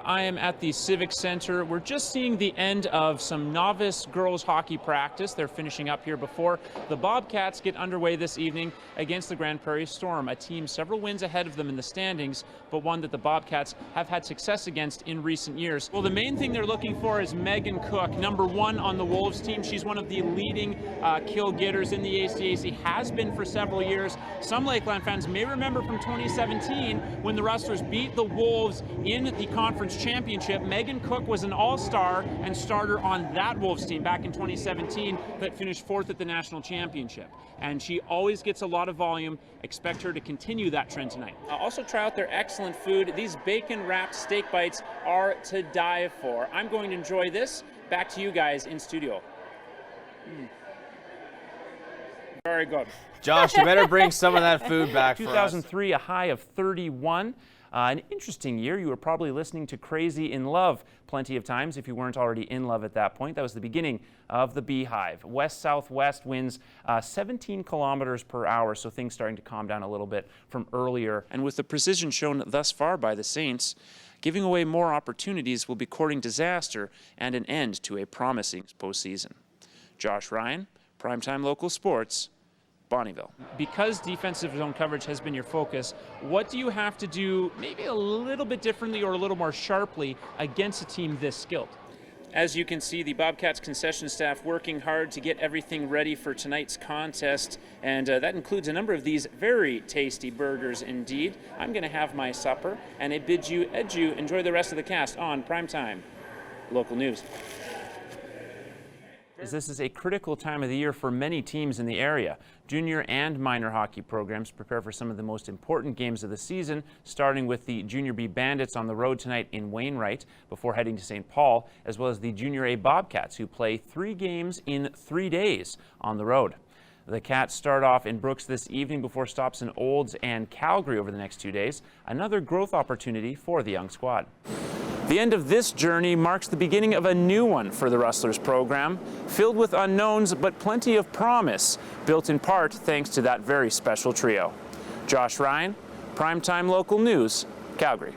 I am at the Civic Center. We're just seeing the end of some novice girls hockey practice. They're finishing up here before the Bobcats get underway this evening against the Grande Prairie Storm, a team several wins ahead of them in the standings, but one that the Bobcats have had success against in recent years. Well, the main thing they're looking for is Megan Cook, number 1 on the Wolves team. She's one of the leading kill getters in the ACAC, has been for several years. Some Lakeland fans may remember from 2017 when the Rustlers beat the Wolves in the conference championship. Megan Cook was an all-star and starter on that Wolves team back in 2017 that finished 4th at the national championship. And she always gets a lot of volume. Expect her to continue that trend tonight. Also try out their excellent food. These bacon-wrapped steak bites are to die for. I'm going to enjoy this. Back to you guys in studio. Very good. Josh, you better bring some of that food back for us. 2003, a high of 31. An interesting year. You were probably listening to Crazy in Love plenty of times if you weren't already in love at that point. That was the beginning of the Beehive. West-southwest winds 17 kilometers per hour, so things starting to calm down a little bit from earlier. And with the precision shown thus far by the Saints, giving away more opportunities will be courting disaster and an end to a promising postseason. Josh Ryan, Primetime Local Sports, Bonnyville. Because defensive zone coverage has been your focus, what do you have to do maybe a little bit differently or a little more sharply against a team this skilled? As you can see, the Bobcats concession staff working hard to get everything ready for tonight's contest, and that includes a number of these very tasty burgers indeed. I'm going to have my supper, and I bid you adieu. Enjoy the rest of the cast on Primetime Local News. This is a critical time of the year for many teams in the area. Junior and minor hockey programs prepare for some of the most important games of the season, starting with the Junior B Bandits on the road tonight in Wainwright before heading to St. Paul, as well as the Junior A Bobcats, who play 3 games in 3 days on the road. The Cats start off in Brooks this evening before stops in Olds and Calgary over the next 2 days, another growth opportunity for the young squad. The end of this journey marks the beginning of a new one for the Rustlers program, filled with unknowns but plenty of promise, built in part thanks to that very special trio. Josh Ryan, Primetime Local News, Calgary.